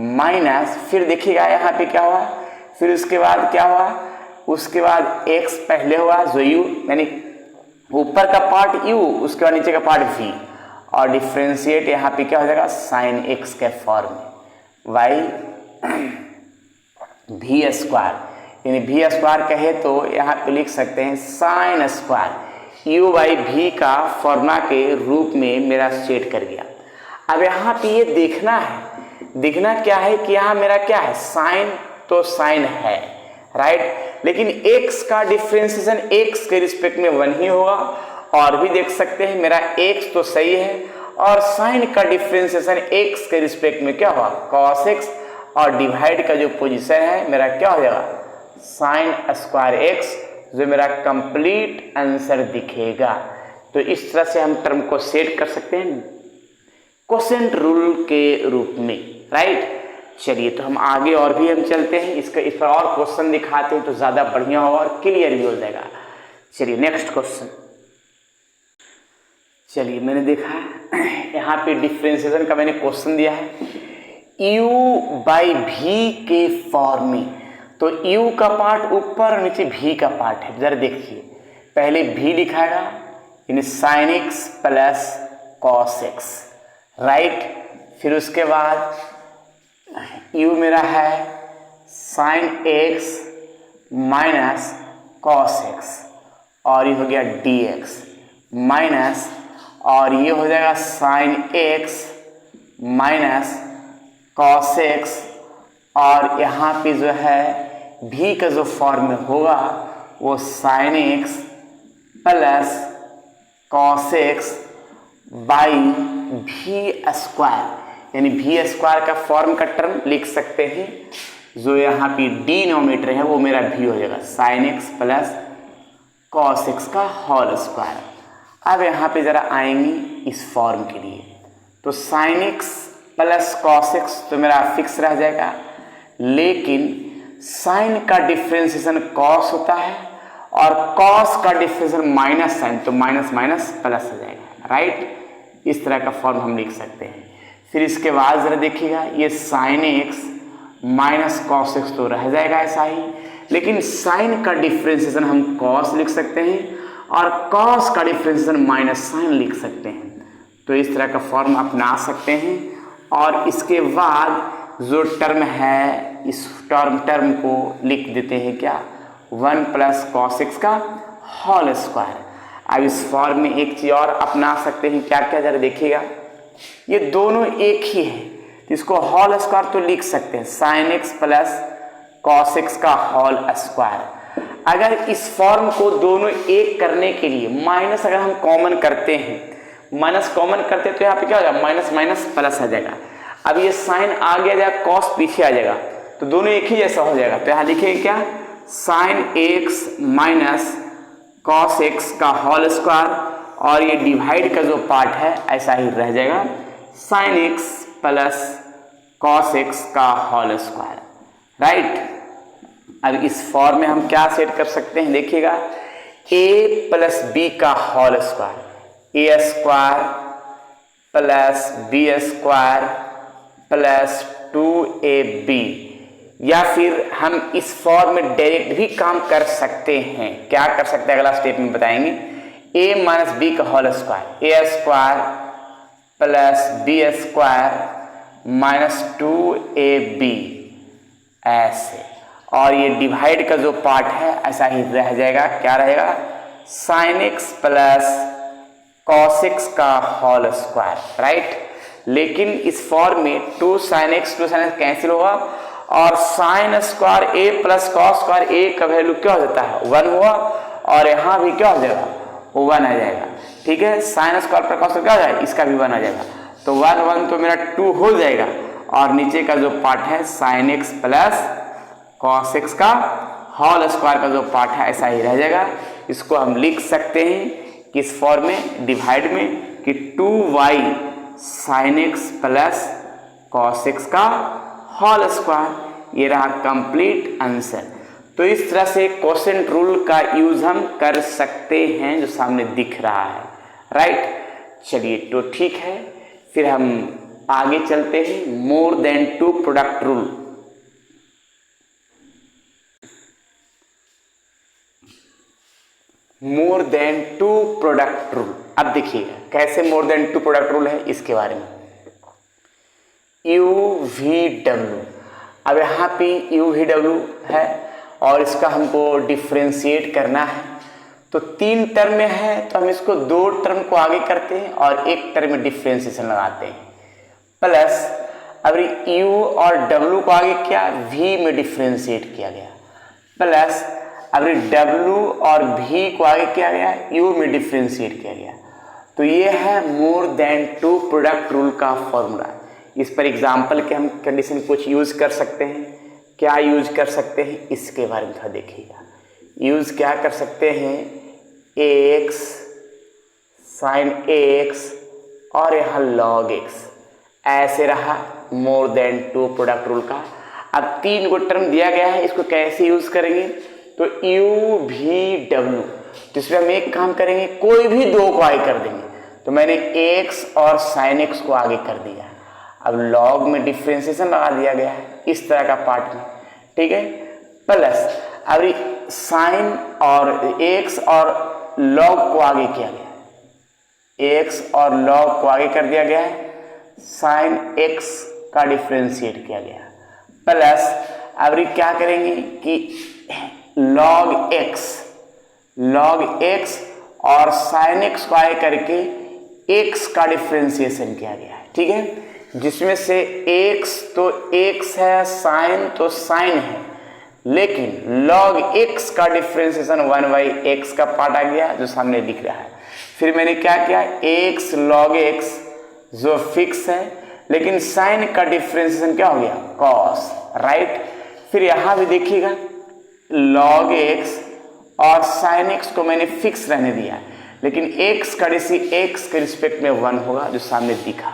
A: माइनस फिर देखिएगा यहाँ पे क्या हुआ, फिर उसके बाद क्या हुआ, उसके बाद x पहले हुआ जो u यानी ऊपर का पार्ट u, उसके बाद नीचे का पार्ट v, और डिफ्रेंशिएट यहाँ पे क्या हो जाएगा साइन x के फॉर्म में y v स्क्वायर, यानी v स्क्वायर कहे तो यहाँ पे लिख सकते हैं sine square u by v का फॉर्मूला के रूप में मेरा सेट कर गया। अब यहाँ पे ये देखना क्या है कि यहाँ मेरा क्या है साइन, तो साइन है राइट, लेकिन x का डिफ्रेंशिएशन x के रिस्पेक्ट में 1 ही होगा, और भी देख सकते हैं मेरा x तो सही है, और साइन का डिफ्रेंशिएशन x के रिस्पेक्ट में क्या होगा cos x, और डिवाइड का जो पोजीशन है मेरा क्या हो जाएगा साइन स्क्वायर x, जो मेरा कंप्लीट आंसर दिखेगा। तो इस तरह से हम टर्म को सेट कर सकते हैं क्वोशेंट रूल के रूप में राइट। चलिए तो हम आगे और भी हम चलते हैं, इस पर और क्वेश्चन दिखाते हैं तो ज़्यादा बढ़िया होगा और क्लियर भी हो जाएगा। चलिए नेक्स्ट क्वेश्चन। चलिए मैंने देखा यहाँ पे डिफ्रेंशिएशन का मैंने क्वेश्चन दिया है u बाई v के फॉर्म में, तो u का पार्ट ऊपर और नीचे v का पार्ट है। जरा देखिए पहले v लिखाएगा यानी sine x plus cos x right, फिर उसके बाद u मेरा है sine x minus cos x, और ये हो गया dx माइनस, और ये हो जाएगा sine x minus cos x, और यहाँ पे जो है v का जो फॉर्म में होगा वो sine x plus cos x by v square, यानी v स्क्वायर का फॉर्म का टर्म लिख सकते हैं, जो यहाँ पे डिनोमिनेटर है वो मेरा v हो जाएगा sine x plus cos x का होल स्क्वायर। अब यहाँ पे जरा आएंगे इस फॉर्म के लिए, तो sine x plus cos x तो मेरा फिक्स रह जाएगा, लेकिन साइन का डिफ्रेंशिएशन कॉस होता है और कॉस का डिफ्रेंशिएशन माइनस साइन, तो माइनस माइनस प्लस हो जाएगा राइट। इस तरह का फॉर्म हम लिख सकते हैं। फिर इसके बाद जरा देखिएगा ये sine x minus cos x तो रह जाएगा ऐसा ही, लेकिन साइन का डिफ्रेंशिएशन हम कॉस लिख सकते हैं और कॉस का डिफ्रेंशिएशन माइनस साइन लिख सकते हैं। तो इस तरह का फॉर्म अपना सकते हैं, और इसके बाद जो टर्म है इस टर्म को लिख देते हैं क्या 1 प्लस कॉस x का होल स्क्वायर। अब इस फॉर्म में एक चीज और अपना सकते हैं, क्या क्या जरा देखिएगा ये दोनों एक ही है, इसको होल स्क्वायर तो लिख सकते हैं sine x plus cos x का होल स्क्वायर। अगर इस फॉर्म को दोनों एक करने के लिए माइनस अगर हम कॉमन करते हैं, माइनस कॉमन करते हैं तो यहाँ पे क्या हो जाएगा माइनस माइनस प्लस आ जाएगा। अब ये साइन आगे आ जाएगा कॉस पीछे आ जाएगा, तो दोनों एक ही जैसा हो जाएगा। तो यहाँ लिखेंगे क्या sine x minus cos x का होल स्क्वायर, और ये डिवाइड का जो पार्ट है ऐसा ही रह जाएगा sine x plus cos x का होल स्क्वायर राइट। अब इस फॉर्म में हम क्या सेट कर सकते हैं देखिएगा a प्लस b का whole square, a square plus b square plus 2ab, या फिर हम इस फॉर्म में डायरेक्ट भी काम कर सकते हैं। क्या कर सकते हैं अगला स्टेप में बताएंगे, a माइनस बी का whole square, a square plus b square minus 2ab ऐसे, और ये डिवाइड का जो पार्ट है ऐसा ही रह जाएगा, क्या रहेगा sine x plus cos x का होल स्क्वायर राइट। लेकिन इस फॉर्म में 2 sin x कैंसिल होगा, और sine square a plus cos square a का वैल्यू क्या हो जाता है 1 हुआ, और यहाँ भी क्या हो जाएगा 1 आ जाएगा। ठीक है, साइन स्क्वायर पर कॉस क्या हो जाएगा इसका भी 1 आ जाएगा, तो 1 1 तो मेरा 2 हो जाएगा, और नीचे का जो पार्ट है sine x plus cos x का होल स्क्वायर का जो पार्ट है ऐसा ही रह जाएगा। इसको हम लिख सकते हैं किस फॉर्म में डिवाइड में कि 2y sine x plus cos x का होल स्क्वायर, ये रहा कंप्लीट आंसर। तो इस तरह से क्वोशेंट रूल का यूज हम कर सकते हैं जो सामने दिख रहा है राइट। चलिए तो ठीक है, फिर हम आगे चलते हैं more than 2 product rule. More than two product rule. अब देखिएगा कैसे more than two product rule है इसके बारे में। यू वी डब्ल्यू, अब यहाँ पे यू वी डब्ल्यू है और इसका हमको डिफ्रेंशिएट करना है, तो 3 टर्म में है तो हम इसको 2 टर्म को आगे करते हैं और 1 टर्म में डिफ्रेंशिएशन लगाते हैं, प्लस अब u और w को आगे किया v में डिफ्रेंशिएट किया गया, प्लस अब w और v को आगे किया गया u में डिफ्रेंशिएट किया गया। तो ये है more than two product rule का फॉर्मूला। इस पर एग्जाम्पल के हम कंडीशन कुछ यूज कर सकते हैं। क्या यूज कर सकते हैं इसके बारे में थोड़ा देखिएगा। यूज क्या कर सकते हैं, ax साइन ax और यहाँ log x, ऐसे रहा more than two product rule का। अब 3 को टर्म दिया गया है, इसको कैसे यूज करेंगे, तो u v w, तो इसमें हम एक काम करेंगे कोई भी 2 को आगे कर देंगे। तो मैंने x और sin x को आगे कर दिया, अब log में डिफ्रेंशिएशन लगा दिया गया है इस तरह का पार्ट में, ठीक है, प्लस अब साइन और x और log को आगे किया गया, x और log को आगे कर दिया गया है, साइन x का डिफ्रेंशिएट किया गया, प्लस अब क्या करेंगे कि log x और साइन x को आगे करके x का डिफ्रेंशिएशन किया गया है, ठीक है, जिसमें से x तो x है, साइन तो साइन है, लेकिन log x का डिफ्रेंशिएशन 1/x का पार्ट आ गया जो सामने दिख रहा है। फिर मैंने क्या किया, x log x जो फिक्स है, लेकिन साइन का डिफ्रेंशिएशन क्या हो गया, cos, राइट। फिर यहां भी देखिएगा log x और sin x को मैंने फिक्स रहने दिया, लेकिन x का डिसी x के रिस्पेक्ट में 1 होगा जो सामने दिखा,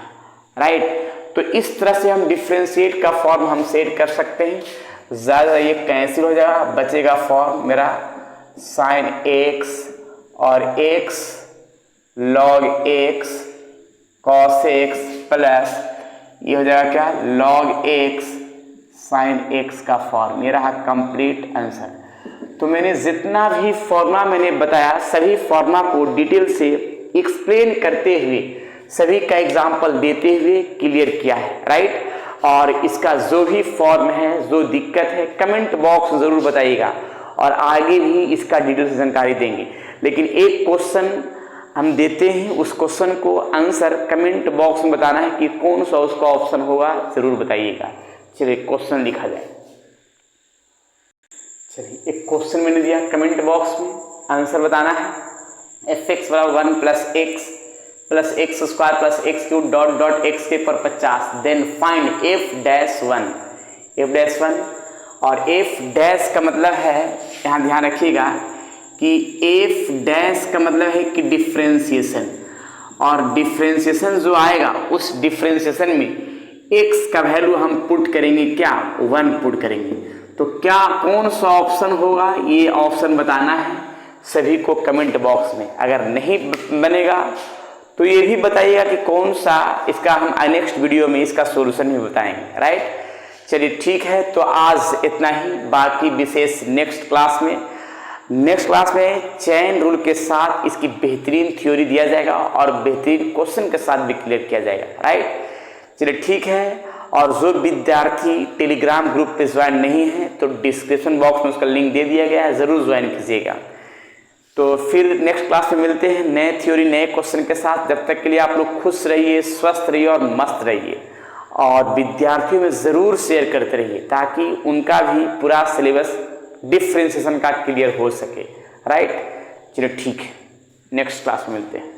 A: राइट। तो इस तरह से हम डिफ्रेंशिएट का फॉर्म हम सेट कर सकते हैं। ज़्यादा ये कैंसिल हो जाएगा, बचेगा फॉर्म मेरा साइन x और x log x cos x plus ये हो जाएगा क्या, log x साइन x का फॉर्म। ये रहा कंप्लीट आंसर। तो मैंने जितना भी फॉर्मूला मैंने बताया सभी फॉर्मूला को डिटेल से एक्सप्लेन करते हुए सभी का एग्जाम्पल देते हुए क्लियर किया है, राइट। और इसका जो भी फॉर्म है, जो दिक्कत है, कमेंट बॉक्स में जरूर बताइएगा और आगे भी इसका डिटेल से जानकारी देंगे। लेकिन एक क्वेश्चन हम देते हैं, उस क्वेश्चन को आंसर कमेंट बॉक्स में बताना है कि कौन सा उसका ऑप्शन होगा, जरूर बताइएगा। चलिए क्वेश्चन लिखा जाए। चलिए एक क्वेश्चन मैंने दिया कमेंट बॉक्स में, आंसर बताना है। fx बराबर 1 plus x plus x square plus x cube dot dot x के पर 50, देन फाइंड f डैश 1 और f डैश का मतलब है, यहाँ ध्यान रखिएगा कि f डैश का मतलब है कि डिफ्रेंशिएशन, और डिफ्रेंशिएशन जो आएगा उस डिफ्रेंशिएशन में x का वैल्यू हम पुट करेंगे, क्या 1 पुट करेंगे। तो क्या कौन सा ऑप्शन होगा ये ऑप्शन बताना है सभी को कमेंट बॉक्स में। अगर नहीं बनेगा तो ये भी बताइएगा कि कौन सा, इसका हम नेक्स्ट वीडियो में इसका सॉल्यूशन भी बताएंगे, राइट। चलिए ठीक है, तो आज इतना ही, बाकी विशेष नेक्स्ट क्लास में चेन रूल के साथ इसकी बेहतरीन थ्योरी दिया जाएगा और बेहतरीन क्वेश्चन के साथ भी क्लियर किया जाएगा, राइट। चलिए ठीक है, और जो विद्यार्थी टेलीग्राम ग्रुप पे ज्वाइन नहीं है तो डिस्क्रिप्शन बॉक्स में उसका लिंक दे दिया गया है, ज़रूर ज्वाइन कीजिएगा। तो फिर नेक्स्ट क्लास में मिलते हैं नए थ्योरी नए क्वेश्चन के साथ। जब तक के लिए आप लोग खुश रहिए, स्वस्थ रहिए और मस्त रहिए, और विद्यार्थियों में ज़रूर शेयर करते रहिए ताकि उनका भी पूरा सिलेबस डिफ्रेंशिएशन का क्लियर हो सके, राइट। चलिए ठीक है, नेक्स्ट क्लास में मिलते हैं।